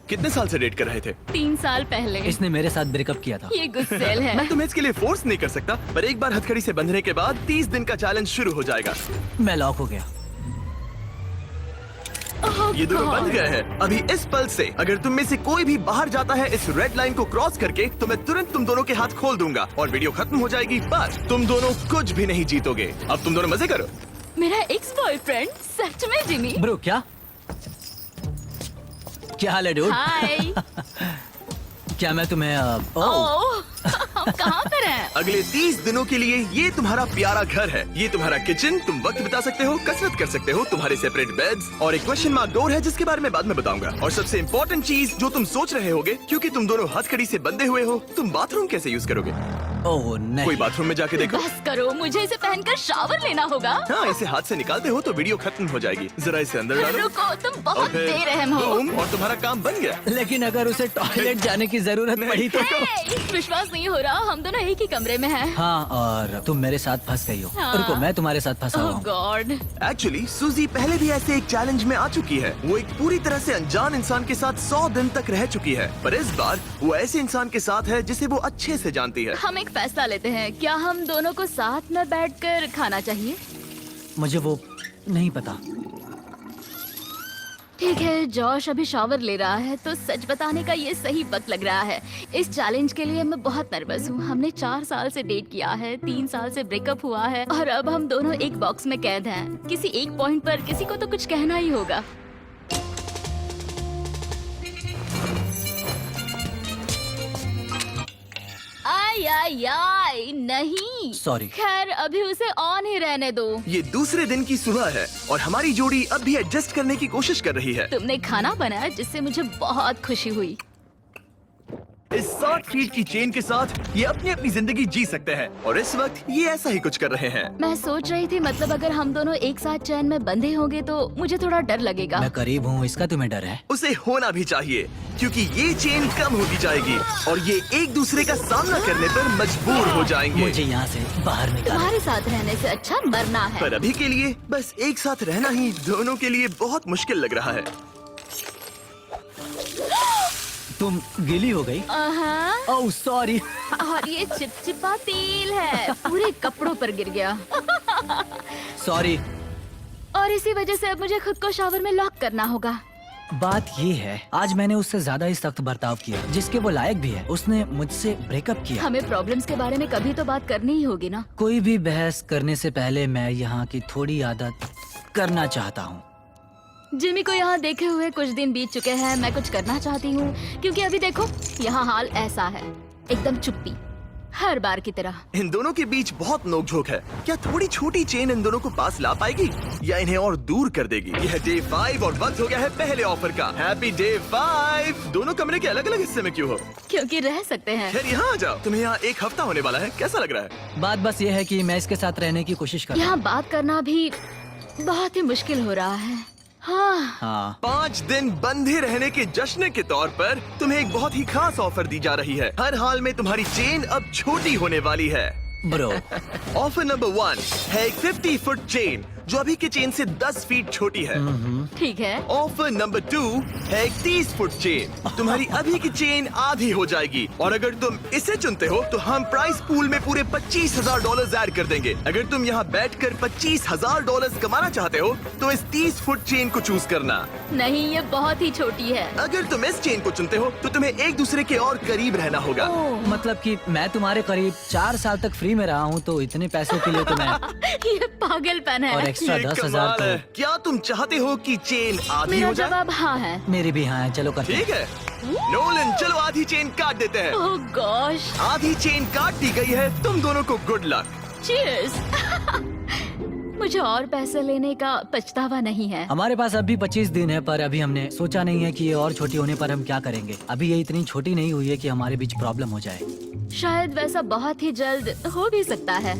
कितने साल से डेट कर रहे थे? 3 साल पहले। इसने मेरे साथ ब्रेकअप किया था। ये गुस्सेल है। मैं तुम्हें इसके लिए फोर्स नहीं कर सकता, पर एक बार हथकड़ी से बंधने के बाद 30 दिन का चैलेंज शुरू हो जाएगा। मैं लॉक हो गया। Oh ये दोनों God. बंध गए हैं। अभी इस पल से अगर तुम में से कोई भी बाहर जाता है इस रेड लाइन को क्रॉस करके, तो मैं तुरंत तुम दोनों के हाथ खोल दूंगा और वीडियो खत्म हो जाएगी। पर तुम दोनों कुछ भी नहीं जीतोगे। अब तुम दोनों मजे करो। मेरा एक्स बॉयफ्रेंड सच में जिमी। ब्रो क्या हाल है डूड? हाय। क्या मैं तुम्हें ओह हम कहाँ पर हैं? अगले 30 दिनों के लिए ये तुम्हारा प्यारा घर है। ये तुम्हारा किचन, तुम वक्त बिता सकते हो, कसरत कर सकते हो, तुम्हारे सेपरेट बेड्स और एक क्वेश्चन मार्क डोर है जिसके बारे में बाद में बताऊंगा। और सबसे इम्पोर्टेंट चीज जो तुम सोच रहे होगे, क्योंकि तुम दोनों हथकड़ी से बंधे हुए हो, तुम बाथरूम कैसे यूज करोगे? ओह नहीं। कोई बाथरूम में जाके देखो। बस करो, मुझे इसे पहनकर शावर लेना होगा। हाँ, इसे हाथ से निकालते हो तो वीडियो खत्म हो जाएगी। जरा इसे अंदर डालो। रुको, तुम और बहुत फिर बेरहम हो। बूम, और तुम्हारा काम बन गया। लेकिन अगर उसे टॉयलेट जाने की जरूरत पड़ी तो? हे, विश्वास नहीं हो रहा, हम दोनों एक ही कमरे में हैं। हाँ, और तुम मेरे साथ फंस गई हो। हाँ। रुको, मैं तुम्हारे साथ फंसा हुआ ओह हूँ। गॉड। एक्चुअली सूजी पहले भी ऐसे एक चैलेंज में आ चुकी है। वो एक पूरी तरह से अनजान इंसान के साथ 100 दिन तक रह चुकी है, पर इस बार वो ऐसे इंसान के साथ है जिसे वो अच्छे से जानती है। हम एक फैसला लेते हैं, क्या हम दोनों को साथ में बैठकर खाना चाहिए? मुझे वो नहीं पता। ठीक है, जॉश अभी शावर ले रहा है, तो सच बताने का ये सही वक्त लग रहा है। इस चैलेंज के लिए मैं बहुत नर्वस हूँ। हमने 4 साल से डेट किया है, 3 साल से ब्रेकअप हुआ है, और अब हम दोनों एक बॉक्स में कैद हैं। किसी एक पॉइंट पर किसी को तो कुछ कहना ही होगा। आई आई आई, नहीं। Sorry. खैर, अभी उसे ऑन ही रहने दो। ये दूसरे दिन की सुबह है और हमारी जोड़ी अब भी एडजस्ट करने की कोशिश कर रही है। तुमने खाना बनाया जिससे मुझे बहुत खुशी हुई। इस 60 फीट की चेन के साथ ये अपनी अपनी जिंदगी जी सकते हैं और इस वक्त ये ऐसा ही कुछ कर रहे हैं। मैं सोच रही थी, मतलब अगर हम दोनों एक साथ चैन में बंधे होंगे तो मुझे थोड़ा डर लगेगा। मैं करीब हूँ, इसका तुम्हें डर है? उसे होना भी चाहिए, क्योंकि ये चेन कम होती जाएगी और ये एक दूसरे का सामना करने पर मजबूर हो जाएंगे। मुझे यहाँ से बाहर निकाल। तुम्हारे साथ रहने से अच्छा मरना है। पर अभी के लिए बस एक साथ रहना ही दोनों के लिए बहुत मुश्किल लग रहा है। तुम गीली हो गई? Oh sorry. और ये चिपचिपा तेल है, पूरे कपड़ों पर गिर गया। सॉरी। और इसी वजह से अब मुझे खुद को शावर में लॉक करना होगा। बात ये है, आज मैंने उससे ज्यादा ही सख्त बर्ताव किया, जिसके वो लायक भी है। उसने मुझसे ब्रेकअप किया। हमें प्रॉब्लम्स के बारे में कभी तो बात करनी ही होगी ना। कोई भी बहस करने से पहले मैं यहाँ की थोड़ी आदत करना चाहता हूँ। जिमी को यहाँ देखे हुए कुछ दिन बीत चुके हैं। मैं कुछ करना चाहती हूँ, क्योंकि अभी देखो यहाँ हाल ऐसा है, एकदम चुप्पी, हर बार की तरह। इन दोनों के बीच बहुत नोकझोंक है। क्या थोड़ी छोटी चेन इन दोनों को पास ला पाएगी या इन्हें और दूर कर देगी? यह डे 5 और वक्त हो गया है पहले ऑफर का। Happy day 5। दोनों कमरे के अलग अलग हिस्से में क्यों हो? क्योंकि रह सकते हैं। खैर यहाँ आ जाओ। तुम्हें यहाँ एक हफ्ता होने वाला है, कैसा लग रहा है? बात बस ये है कि मैं इसके साथ रहने की कोशिश कर रहा यहाँ बात करना भी बहुत ही मुश्किल हो रहा है। हाँ। हाँ। 5 दिन बंधे रहने के जश्न के तौर पर तुम्हें एक बहुत ही खास ऑफर दी जा रही है। हर हाल में तुम्हारी चेन अब छोटी होने वाली है। ब्रो, ऑफर नंबर 1 है एक 50 फुट चेन जो अभी की चेन से 10 फीट छोटी है। ठीक है। ऑफर नंबर 2 है एक 30 फुट चेन। तुम्हारी अभी की चेन आधी हो जाएगी और अगर तुम इसे चुनते हो तो हम प्राइस पूल में पूरे $25,000 ऐड कर देंगे। अगर तुम यहाँ बैठकर $25,000 कमाना चाहते हो तो इस 30 फुट चेन को चूज करना। नहीं, ये बहुत ही छोटी है। अगर तुम इस चेन को चुनते हो तो तुम्हें एक दूसरे के और करीब रहना होगा। मतलब कि मैं तुम्हारे करीब 4 साल तक फ्री में रहा हूँ, तो इतने पैसों के लिए तो मैं ये पागलपन है। और एक्स्ट्रा ये 10,000 कमाल है। तो क्या तुम चाहते हो कि चेन आधी मेरा हो जाए? जवाब हाँ है। मेरे भी हाँ है। चलो करते हैं। ठीक है नोलन, चलो आधी चेन काट देते हैं। ओह गॉश। आधी चेन काट दी गई है। तुम दोनों को गुड लक। चीयर्स। मुझे और पैसे लेने का पछतावा नहीं है। हमारे पास अभी 25 दिन है, पर अभी हमने सोचा नहीं है कि ये और छोटी होने पर हम क्या करेंगे। अभी ये इतनी छोटी नहीं हुई है कि हमारे बीच प्रॉब्लम हो जाए। शायद वैसा बहुत ही जल्द हो भी सकता है।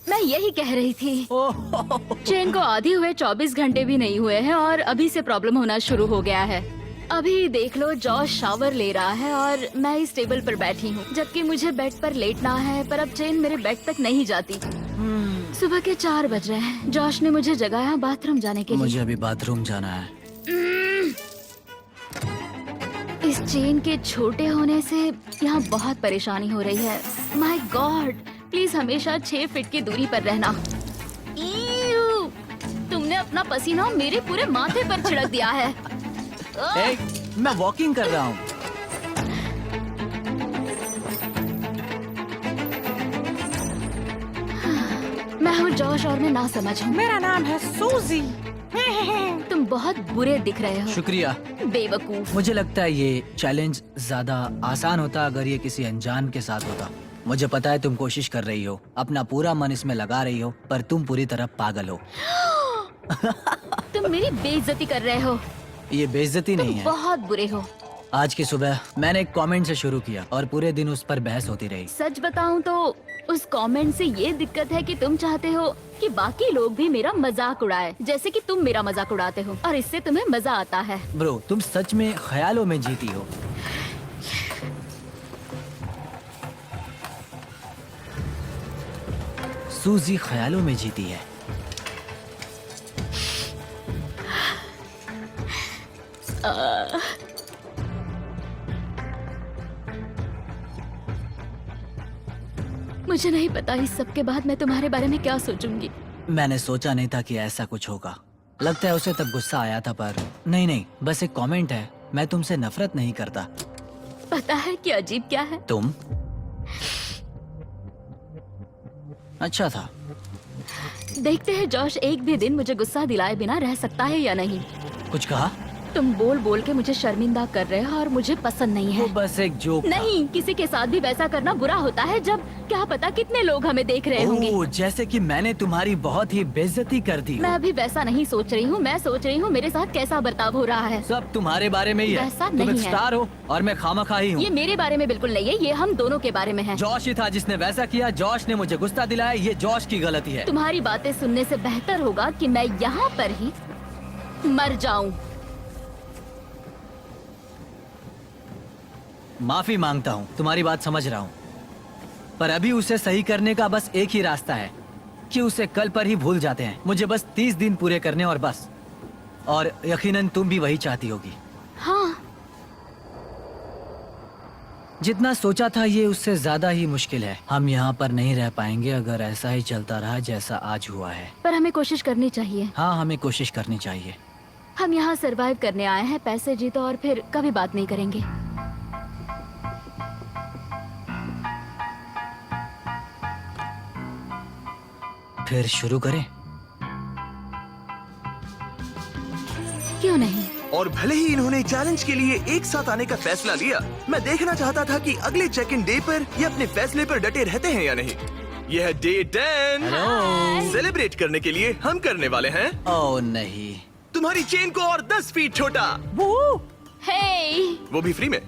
मैं यही कह रही थी। चेन को आधी हुए 24 घंटे भी नहीं हुए हैं और अभी से प्रॉब्लम होना शुरू हो गया है। अभी देख लो, जॉश शावर ले रहा है और मैं इस टेबल पर बैठी हूँ, जबकि मुझे बेड पर लेटना है, पर अब चेन मेरे बेड तक नहीं जाती। सुबह के 4 बज रहे हैं। जॉश ने मुझे जगाया बाथरूम जाने के लिए। मुझे अभी बाथरूम जाना है। इस चेन के छोटे होने से यहाँ बहुत परेशानी हो रही है। माय गॉड, प्लीज हमेशा 6 फीट की दूरी पर रहना। ईऊ, तुमने अपना पसीना मेरे पूरे माथे पर छिड़क दिया है। मैं वॉकिंग कर रहा हूँ। मैं हूँ जॉश और मैं ना समझ हूँ। मेरा नाम है सूजी। तुम बहुत बुरे दिख रहे हो। शुक्रिया। बेवकूफ। मुझे लगता है ये चैलेंज ज्यादा आसान होता अगर ये किसी अनजान के साथ होता। मुझे पता है तुम कोशिश कर रही हो, अपना पूरा मन इसमें लगा रही हो, पर तुम पूरी तरह पागल हो। तुम मेरी बेइज्जती कर रहे हो। ये बेइज्जती नहीं है। बहुत बुरे हो। आज की सुबह मैंने एक कमेंट से शुरू किया और पूरे दिन उस पर बहस होती रही। सच बताऊं तो उस कमेंट से ये दिक्कत है कि तुम चाहते हो कि बाकी लोग भी मेरा मजाक उड़ाए, जैसे कि तुम मेरा मजाक उड़ाते हो, और इससे तुम्हें मजा आता है। ब्रो, तुम सच में ख्यालों में जीती हो। सूजी ख्यालों में जीती है। मुझे नहीं पता इस सब के बाद मैं तुम्हारे बारे में क्या सोचूंगी। मैंने सोचा नहीं था कि ऐसा कुछ होगा। लगता है उसे तब गुस्सा आया था, पर नहीं, बस एक कमेंट है। मैं तुमसे नफरत नहीं करता। पता है कि अजीब क्या है? तुम अच्छा था। देखते हैं जॉश एक भी दिन मुझे गुस्सा दिलाए बिना रह सकता है या नहीं। कुछ कहा? तुम बोल बोल के मुझे शर्मिंदा कर रहे हो और मुझे पसंद नहीं वो है। बस एक जोक था। नहीं, किसी के साथ भी वैसा करना बुरा होता है जब क्या पता कितने लोग हमें देख रहे होंगे। ओह, जैसे कि मैंने तुम्हारी बहुत ही बेइज्जती कर दी हो। मैं अभी वैसा नहीं सोच रही हूँ। मैं सोच रही हूँ मेरे साथ कैसा बर्ताव हो रहा है। सब तुम्हारे बारे में ही है। वैसा तुम नहीं एक है। स्टार हो और मैं खामखा ही हूँ। ये मेरे बारे में बिल्कुल नहीं है, ये हम दोनों के बारे में है। जॉश ही था जिसने वैसा किया। जॉश ने मुझे गुस्सा दिलाया। ये जॉश की गलती है। तुम्हारी बातें सुनने से बेहतर होगा कि मैं यहाँ पर ही मर जाऊं। माफी मांगता हूँ, तुम्हारी बात समझ रहा हूँ, पर अभी उसे सही करने का बस एक ही रास्ता है कि उसे कल पर ही भूल जाते हैं। मुझे बस 30 दिन पूरे करने और बस। और यकीनन तुम भी वही चाहती होगी। हाँ, जितना सोचा था ये उससे ज्यादा ही मुश्किल है। हम यहाँ पर नहीं रह पाएंगे अगर ऐसा ही चलता रहा जैसा आज हुआ है। पर हमें कोशिश करनी चाहिए। हाँ, हमें कोशिश करनी चाहिए। हम यहाँ सरवाइव करने आए हैं, पैसे जीतो और फिर कभी बात नहीं करेंगे। फिर शुरू करें? क्यों नहीं? और भले ही इन्होंने चैलेंज के लिए एक साथ आने का फैसला लिया, मैं देखना चाहता था कि अगले चेक इन डे पर ये अपने फैसले पर डटे रहते हैं या नहीं। यह है डे 10। हेलो। सेलिब्रेट करने के लिए हम करने वाले हैं ओह नहीं। तुम्हारी चेन को और 10 फीट छोटा, हे, वो भी फ्री में।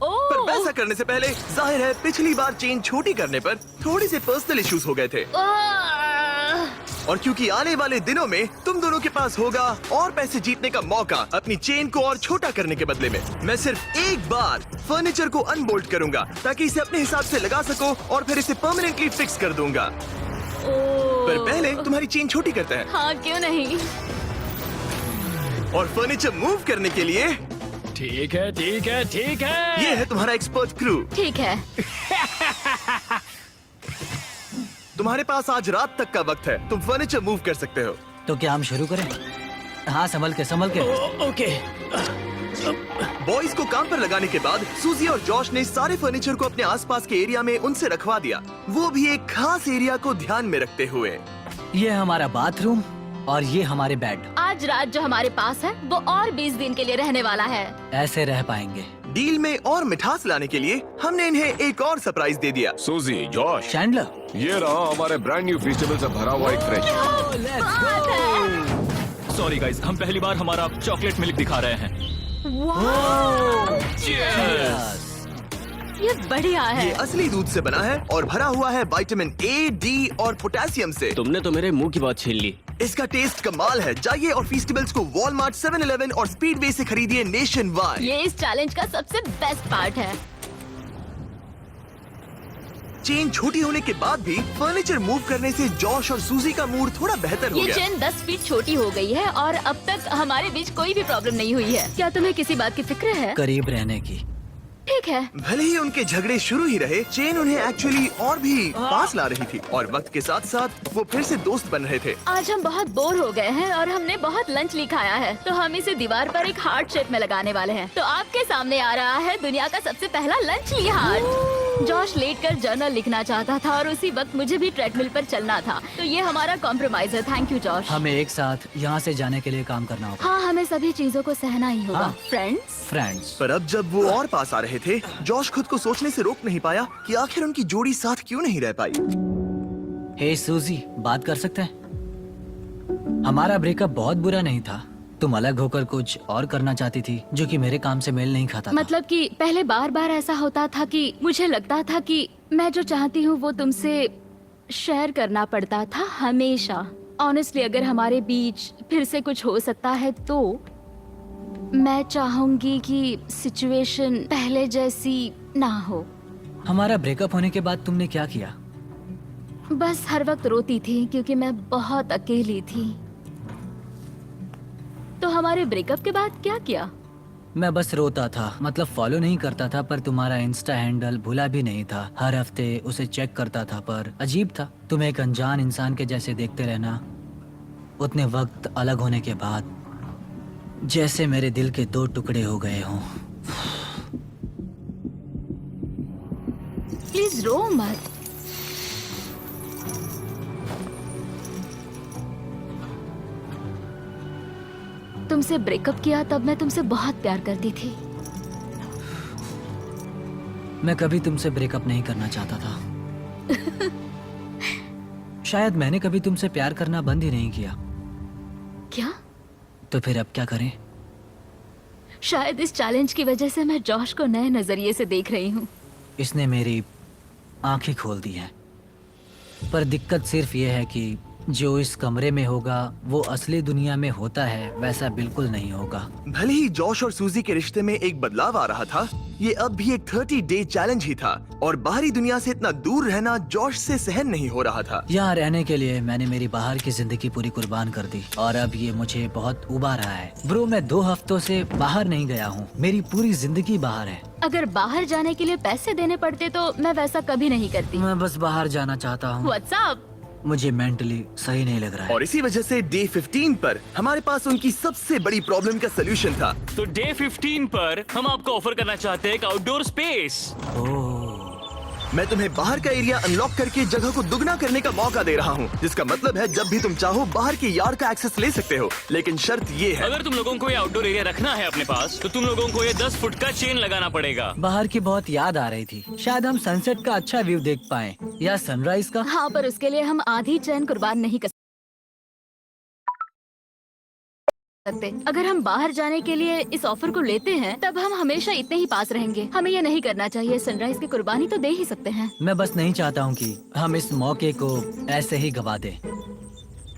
पर वैसा करने से पहले जाहिर है पिछली बार चेन छोटी करने पर थोड़ी से पर्सनल इश्यूज हो गए थे, और क्योंकि आने वाले दिनों में तुम दोनों के पास होगा और पैसे जीतने का मौका अपनी चेन को और छोटा करने के बदले में, मैं सिर्फ एक बार फर्नीचर को अनबोल्ट करूंगा ताकि इसे अपने हिसाब से लगा सको और फिर इसे परमानेंटली फिक्स कर दूंगा। पर पहले तुम्हारी चेन छोटी करते हैं। हाँ, क्यों नहीं? और फर्नीचर मूव करने के लिए ठीक है ठीक है ठीक है। ये है तुम्हारा एक्सपर्ट क्रू। ठीक है। तुम्हारे पास आज रात तक का वक्त है, तुम फर्नीचर मूव कर सकते हो। तो क्या हम शुरू करें? हाँ, संभल के। ओके। बॉयज को काम पर लगाने के बाद सूजी और जॉश ने सारे फर्नीचर को अपने आसपास के एरिया में उनसे रखवा दिया, वो भी एक खास एरिया को ध्यान में रखते हुए। ये हमारा बाथरूम और ये हमारे बेड। आज रात जो हमारे पास है वो और 20 दिन के लिए रहने वाला है। ऐसे रह पाएंगे। डील में और मिठास लाने के लिए हमने इन्हें एक और सरप्राइज दे दिया। सूजी, जॉश, चैंडलर, ये रहा हमारे ब्रांड न्यू वेजिटेबल से भरा हुआ एक फ्रेश। सॉरी गाइस, हम पहली बार हमारा चॉकलेट मिल्क दिखा रहे हैं। ये बढ़िया है। ये असली दूध से बना है और भरा हुआ है विटामिन ए, डी और पोटेशियम से। तुमने तो मेरे मुंह की बात छीन ली। इसका टेस्ट कमाल है। जाइए और फेस्टिवल्स को वॉलमार्ट, 7-Eleven और स्पीडवे से खरीदिए नेशन वाइड। ये इस चैलेंज का सबसे बेस्ट पार्ट है। चेन छोटी होने के बाद भी फर्नीचर मूव करने से जॉश और सूजी का मूड थोड़ा बेहतर हो ये गया। चेन 10 फीट छोटी हो गई है और अब तक हमारे बीच कोई भी प्रॉब्लम नहीं हुई है। क्या तुम्हें किसी बात की फिक्र है? करीब रहने की। ठीक है। भले ही उनके झगड़े शुरू ही रहे, चेन उन्हें एक्चुअली और भी पास ला रही थी और वक्त के साथ साथ वो फिर से दोस्त बन रहे थे। आज हम बहुत बोर हो गए हैं और हमने बहुत लंच ली खाया है, तो हम इसे दीवार पर एक हार्ट शेप में लगाने वाले हैं। तो आपके सामने आ रहा है दुनिया का सबसे पहला लंच ली हार्ट। जॉश लेटकर जर्नल लिखना चाहता था और उसी वक्त मुझे भी ट्रेडमिल पर चलना था, तो ये हमारा कॉम्प्रोमाइज है। Thank you Josh. हमें एक साथ यहाँ से जाने के लिए काम करना होगा। हाँ, हमें सभी चीजों को सहना ही होगा। हाँ। फ्रेंड्स। पर अब जब वो और पास आ रहे थे, जॉश खुद को सोचने से रोक नहीं पाया कि आखिर उनकी जोड़ी साथ क्यों नहीं रह पाई। हे सूजी, बात कर सकते हैं? हमारा ब्रेकअप बहुत बुरा नहीं था। तुम अलग होकर कुछ और करना चाहती थी जो कि मेरे काम से मेल नहीं खाता था। मतलब कि पहले बार बार ऐसा होता था कि मुझे लगता था कि मैं जो चाहती हूँ वो तुमसे शेयर करना पड़ता था हमेशा। ऑनेस्टली अगर हमारे बीच फिर से कुछ हो सकता है तो मैं चाहूंगी कि सिचुएशन पहले जैसी ना हो। हमारा ब्रेकअप होने के बाद तुमने क्या किया? बस हर वक्त रोती थी क्योंकि मैं बहुत अकेली थी। तो हमारे ब्रेकअप के बाद क्या किया? मैं बस रोता था, मतलब फॉलो नहीं करता था, पर तुम्हारा इंस्टा हैंडल भूला भी नहीं था। हर हफ्ते उसे चेक करता था, पर अजीब था, तुम एक अनजान इंसान के जैसे देखते रहना। उतने वक्त अलग होने के बाद जैसे मेरे दिल के दो टुकड़े हो गए हों। प्लीज रो मत। तुमसे ब्रेकअप किया तब मैं तुमसे बहुत प्यार करती थी। मैं कभी तुमसे ब्रेकअप नहीं करना चाहता था। शायद मैंने कभी तुमसे प्यार करना बंद ही नहीं किया। क्या? तो फिर अब क्या करें? शायद इस चैलेंज की वजह से मैं जॉश को नए नजरिए से देख रही हूँ। इसने मेरी आंखें खोल दी हैं। पर दिक्कत सिर्फ ये है कि जो इस कमरे में होगा वो असली दुनिया में होता है वैसा बिल्कुल नहीं होगा। भले ही जॉश और सूजी के रिश्ते में एक बदलाव आ रहा था, ये अब भी एक 30 डे चैलेंज ही था और बाहरी दुनिया से इतना दूर रहना जॉश से सहन नहीं हो रहा था। यहाँ रहने के लिए मैंने मेरी बाहर की जिंदगी पूरी कुर्बान कर दी और अब ये मुझे बहुत उबा रहा है। ब्रो, मैं 2 हफ्तों से बाहर नहीं गया हूँ। मेरी पूरी जिंदगी बाहर है। अगर बाहर जाने के लिए पैसे देने पड़ते तो मैं वैसा कभी नहीं करती। मैं बस बाहर जाना चाहता हूँ। व्हाट्सएप। मुझे मेंटली सही नहीं लग रहा है। और इसी वजह से डे 15 पर हमारे पास उनकी सबसे बड़ी प्रॉब्लम का सलूशन था। तो डे 15 पर हम आपको ऑफर करना चाहते हैं एक आउटडोर स्पेस। मैं तुम्हें बाहर का एरिया अनलॉक करके जगह को दुगना करने का मौका दे रहा हूँ, जिसका मतलब है जब भी तुम चाहो बाहर के यार्ड का एक्सेस ले सकते हो। लेकिन शर्त ये है, अगर तुम लोगों को ये आउटडोर एरिया रखना है अपने पास तो तुम लोगों को ये 10 फुट का चेन लगाना पड़ेगा। बाहर की बहुत याद आ रही थी। शायद हम सनसेट का अच्छा व्यू देख पाएं या सनराइज का। हाँ, पर उसके लिए हम आधी चैन कुर्बान नहीं कर सकते। अगर हम बाहर जाने के लिए इस ऑफर को लेते हैं तब हम हमेशा इतने ही पास रहेंगे। हमें ये नहीं करना चाहिए। सनराइज की कुर्बानी तो दे ही सकते हैं। मैं बस नहीं चाहता हूँ कि हम इस मौके को ऐसे ही गवा दें।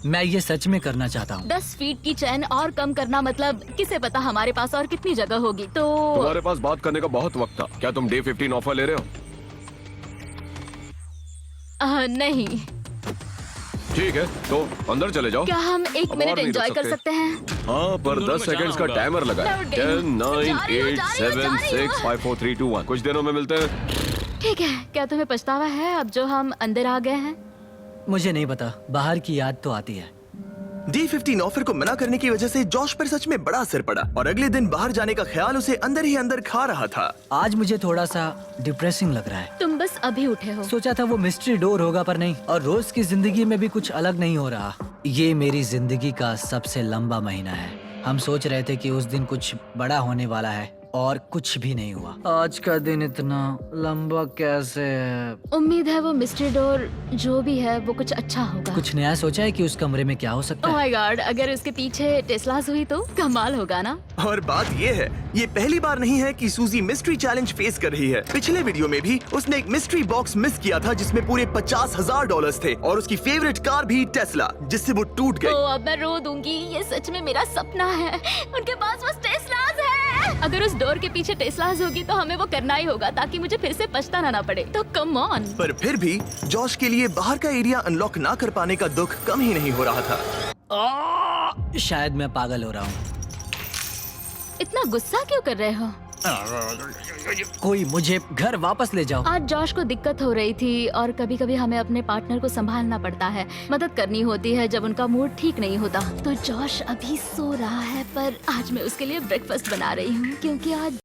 मैं ये सच में करना चाहता हूँ। 10 फीट की चैन और कम करना मतलब किसे पता हमारे पास और कितनी जगह होगी। तो तुम्हारे पास बात करने का बहुत वक्त था। क्या तुम डे 15 ऑफर ले रहे हो? नहीं। ठीक है, तो अंदर चले जाओ। क्या हम 1 अब मिनट और नहीं एंजॉय रुक कर सकते। सकते हैं? हाँ, पर दोनों 10 को सेकंड्स का जाना होगा। टाइमर लगा है। लौट गई। 10, 9, जा रही हूँ, 8, जा रही हूँ, 7, जा रही 6, हूँ। 5, 4, 3, 2, 1। कुछ दिनों में मिलते हैं। ठीक है। क्या तुम्हें पछतावा है अब जो हम अंदर आ गए हैं? मुझे नहीं पता, बाहर की याद तो आती है। डे 15 ऑफर को मना करने की वजह से जॉश पर सच में बड़ा असर पड़ा और अगले दिन बाहर जाने का ख्याल उसे अंदर ही अंदर खा रहा था। आज मुझे थोड़ा सा डिप्रेसिंग लग रहा है। तुम बस अभी उठे हो। सोचा था वो मिस्ट्री डोर होगा, पर नहीं। और रोज की जिंदगी में भी कुछ अलग नहीं हो रहा। ये मेरी जिंदगी का सबसे लंबा महीना है। हम सोच रहे थे कि उस दिन कुछ बड़ा होने वाला है और कुछ भी नहीं हुआ। आज का दिन इतना लंबा कैसे है? उम्मीद है वो मिस्ट्री डोर जो भी है वो कुछ अच्छा होगा। कुछ नया सोचा है कि उस कमरे में क्या हो सकता ओह है? माय गॉड, अगर उसके पीछे टेस्लास हुई तो कमाल होगा ना। और बात ये है, ये पहली बार नहीं है कि सूजी मिस्ट्री चैलेंज फेस कर रही है। पिछले वीडियो में भी उसने एक मिस्ट्री बॉक्स मिस किया था जिसमें पूरे $50,000 थे और उसकी फेवरेट कार भी टेस्ला, जिससे वो टूट तो गई। अब मैं रो दूंगी। ये सच में मेरा सपना है। उनके पास बस टेस्लास है। अगर उस डोर के पीछे टेस्लास होगी तो हमें वो करना ही होगा ताकि मुझे फिर से पछताना ना पड़े। तो कम ऑन। पर फिर भी जॉश के लिए बाहर का एरिया अनलॉक ना कर पाने का दुख कम ही नहीं हो रहा था। शायद मैं पागल हो रहा हूँ। इतना गुस्सा क्यों कर रहे हो? कोई मुझे घर वापस ले जाओ। आज जॉश को दिक्कत हो रही थी और कभी कभी हमें अपने पार्टनर को संभालना पड़ता है, मदद करनी होती है जब उनका मूड ठीक नहीं होता। तो जॉश अभी सो रहा है पर आज मैं उसके लिए ब्रेकफास्ट बना रही हूँ क्योंकि आज